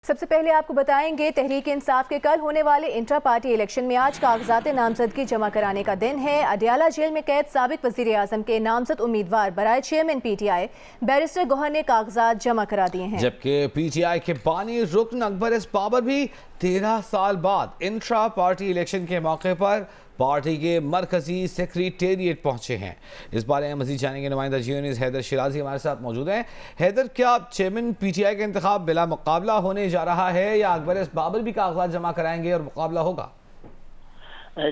سب سے پہلے آپ کو بتائیں گے تحریک انصاف کے کل ہونے والے انٹرا پارٹی الیکشن میں آج کاغذات نامزدگی جمع کرانے کا دن ہے۔ اڈیالہ جیل میں قید سابق وزیر اعظم کے نامزد امیدوار برائے chairman P T I barrister Gohar نے کاغذات جمع کرا دیے ہیں، جبکہ پی ٹی آئی کے بانی رکن اکبر ایس بابر بھی 13 سال بعد انٹرا پارٹی الیکشن کے موقع پر پارٹی کے مرکزی سیکریٹریٹ پہنچے ہیں۔ اس بارے میں مزید جانیں گے نمائندہ جیو نیوز حیدر شیرازی ہمارے ساتھ موجود ہیں۔ حیدر، کیا چیئرمین پی ٹی آئی کا انتخاب بلا مقابلہ ہونے جا رہا ہے یا اکبر ایس بابر بھی کاغذات جمع کرائیں گے اور مقابلہ ہوگا؟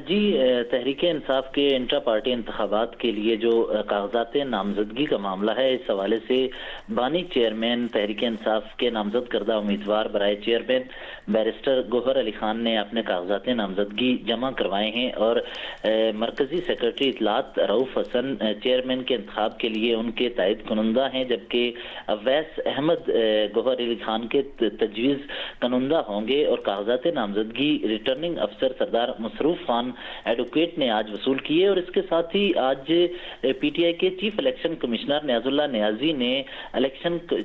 جی، تحریک انصاف کے انٹرا پارٹی انتخابات کے لیے جو کاغذات نامزدگی کا معاملہ ہے، اس حوالے سے بانی چیئرمین تحریک انصاف کے نامزد کردہ امیدوار برائے چیئرمین بیرسٹر گوہر علی خان نے اپنے کاغذات نامزدگی جمع کروائے ہیں اور مرکزی سیکرٹری اطلاعات رؤف حسن چیئرمین کے انتخاب کے لیے ان کے تائید کنندہ ہیں، جبکہ اویس احمد گوہر علی خان کے تجویز کنندہ ہوں گے اور کاغذات نامزدگی ریٹرننگ افسر سردار مصروف خان ایڈوکیٹ نے آج وصول کیے۔ اور اس کے ساتھ ہی آج پی ٹی آئی کے چیف الیکشن کمشنر نیاز اللہ نیازی نے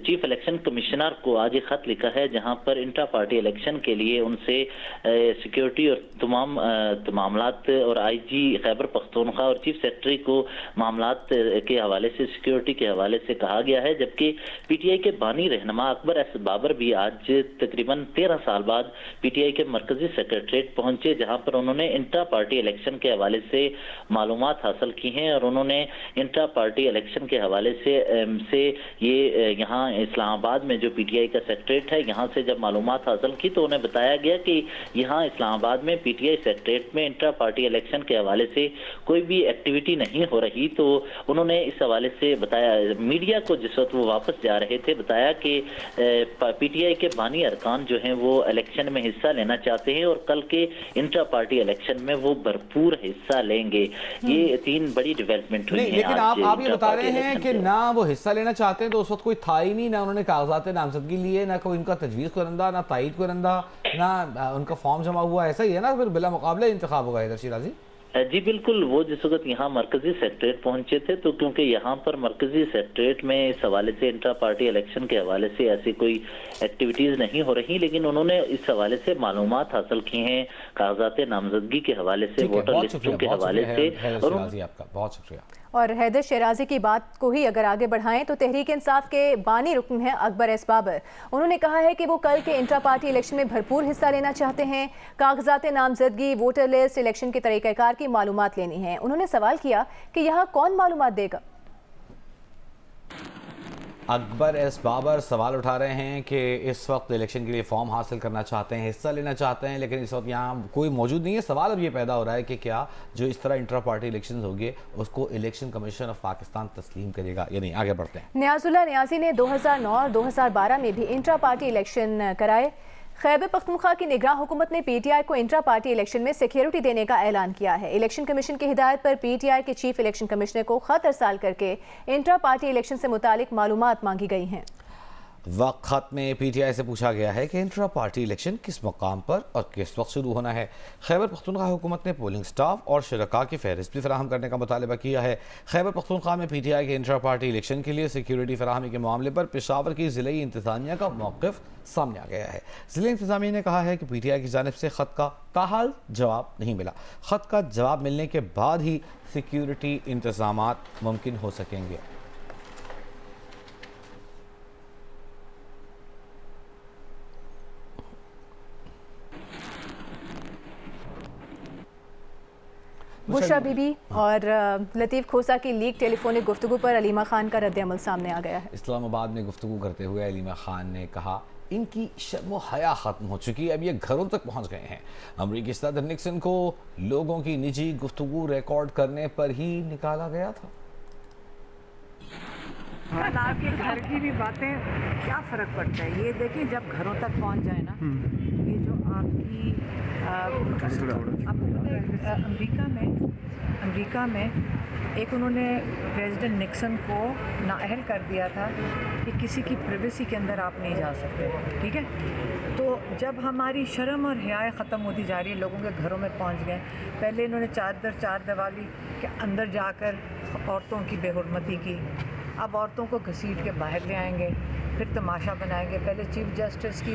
چیف الیکشن کمشنر کو آج ایک خط لکھا ہے، جہاں پر انٹرا پارٹی الیکشن کے لیے ان سے سیکیورٹی اور تمام معاملات اور آئی جی خیبر پختونخوا اور چیف سیکرٹری کو معاملات کے حوالے سے سیکیورٹی کے حوالے سے کہا گیا ہے، جبکہ پی ٹی آئی کے بانی رہنما اکبر ایس بابر بھی آج تقریباً 13 سال بعد پی ٹی آئی کے مرکزی سیکریٹریٹ پہنچے، جہاں پر انہوں نے انٹرا پارٹی الیکشن کے حوالے سے معلومات حاصل کی ہیں اور انہوں نے انٹرا پارٹی الیکشن کے حوالے سے یہ یہاں اسلام آباد میں جو پی ٹی آئی کا سیکریٹریٹ ہے، یہاں سے جب معلومات حاصل کی تو انہیں بتایا گیا کہ یہاں اسلام آباد میں پی ٹی آئی سیکریٹریٹ میں انٹرا پارٹی الیکشن کے حوالے سے کوئی بھی ایکٹیویٹی نہیں ہو رہی۔ تو انہوں نے اس حوالے سے بتایا میڈیا کو، جس وقت وہ واپس جا رہے تھے، بتایا کہ پی ٹی آئی کے بانی ارکان جو ہیں وہ الیکشن میں حصہ لینا چاہتے ہیں اور کل کے انٹرا پارٹی الیکشن میں وہ بھرپور حصہ لیں گے۔ یہ 3 بڑی ڈیولپمنٹ ہوئی ہیں۔ لیکن آپ یہ بتا رہے ہیں کہ نہ وہ حصہ لینا چاہتے ہیں، تو اس وقت کوئی تھا ہی نہیں، نہ انہوں نے کاغذات نامزدگی لیے، نہ کوئی ان کا تجویز کنندہ، نہ تائید کنندہ، نہ ان کا فارم جمع ہوا، ایسا ہی ہے نا؟ پھر بلا مقابلہ انتخاب ہوگا حیدر شیرازی؟ جی بالکل، وہ جس وقت یہاں مرکزی سیکریٹریٹ پہنچے تھے تو کیونکہ یہاں پر مرکزی سیکریٹریٹ میں اس حوالے سے انٹرا پارٹی الیکشن کے حوالے سے ایسی کوئی ایکٹیویٹیز نہیں ہو رہی، لیکن انہوں نے اس حوالے سے معلومات حاصل کی ہیں کاغذات نامزدگی کے حوالے سے، ووٹر لسٹوں کے حوالے سے۔ آپ کا بہت شکریہ۔ اور حیدر شیرازی کی بات کو ہی اگر آگے بڑھائیں تو تحریک انصاف کے بانی رکن ہیں اکبر ایس بابر، انہوں نے کہا ہے کہ وہ کل کے انٹرا پارٹی الیکشن میں بھرپور حصہ لینا چاہتے ہیں، کاغذات نامزدگی، ووٹر لسٹ، الیکشن کے طریقہ کار کی معلومات لینی ہے۔ انہوں نے سوال کیا کہ یہاں کون معلومات دے گا؟ اکبر ایس بابر سوال اٹھا رہے ہیں کہ اس وقت الیکشن کے لیے فارم حاصل کرنا چاہتے ہیں، حصہ لینا چاہتے ہیں، لیکن اس وقت یہاں کوئی موجود نہیں ہے۔ سوال اب یہ پیدا ہو رہا ہے کہ کیا جو اس طرح انٹرا پارٹی الیکشنز ہوگے اس کو الیکشن کمیشن آف پاکستان تسلیم کرے گا یا نہیں؟ آگے بڑھتے ہیں۔ نیاز اللہ نیازی نے 2009 اور 2012 میں بھی انٹرا پارٹی الیکشن کرائے۔ خیبر پختونخوا کی نگراں حکومت نے پی ٹی آئی کو انٹرا پارٹی الیکشن میں سیکیورٹی دینے کا اعلان کیا ہے۔ الیکشن کمیشن کی ہدایت پر پی ٹی آئی کے چیف الیکشن کمشنر کو خط ارسال کر کے انٹرا پارٹی الیکشن سے متعلق معلومات مانگی گئی ہیں۔ خط میں پی ٹی آئی سے پوچھا گیا ہے کہ انٹرا پارٹی الیکشن کس مقام پر اور کس وقت شروع ہونا ہے۔ خیبر پختونخوا حکومت نے پولنگ سٹاف اور شرکاء کی فہرست بھی فراہم کرنے کا مطالبہ کیا ہے۔ خیبر پختونخوا میں پی ٹی آئی کے انٹرا پارٹی الیکشن کے لیے سیکیورٹی فراہمی کے معاملے پر پشاور کی ضلعی انتظامیہ کا موقف سامنے آ گیا ہے۔ ضلعی انتظامیہ نے کہا ہے کہ پی ٹی آئی کی جانب سے خط کا تاحال جواب نہیں ملا، خط کا جواب ملنے کے بعد ہی سیکیورٹی انتظامات ممکن ہو سکیں گے۔ بشرا بی بی اور لطیف کھوسا کی لیک ٹیلی فونک گفتگو پر علیمہ خان کا رد عمل سامنے آ گیا ہے۔ اسلام آباد میں گفتگو کرتے ہوئے علیمہ خان نے کہا ان کی شرم و حیا ختم ہو چکی، اب یہ گھروں تک پہنچ گئے ہیں۔ امریکی صدر نکسن کو لوگوں کی نجی گفتگو ریکارڈ کرنے پر ہی نکالا گیا تھا۔ آپ کے گھر کی بھی باتیں کیا فرق پڑتا ہے؟ یہ دیکھیں جب گھروں تک پہنچ جائے نا، یہ جو آپ کی امریکہ میں ایک انہوں نے پریزیڈنٹ نکسن کو نااہل کر دیا تھا کہ کسی کی پریویسی کے اندر آپ نہیں جا سکتے، ٹھیک ہے؟ تو جب ہماری شرم اور حیا ختم ہوتی جا رہی ہے، لوگوں کے گھروں میں پہنچ گئے۔ پہلے انہوں نے چار دیوالی کے اندر جا کر عورتوں کی بے حرمتی کی، اب عورتوں کو گھسیٹ کے باہر لے آئیں گے، پھر تماشا بنائیں گے۔ پہلے چیف جسٹس کی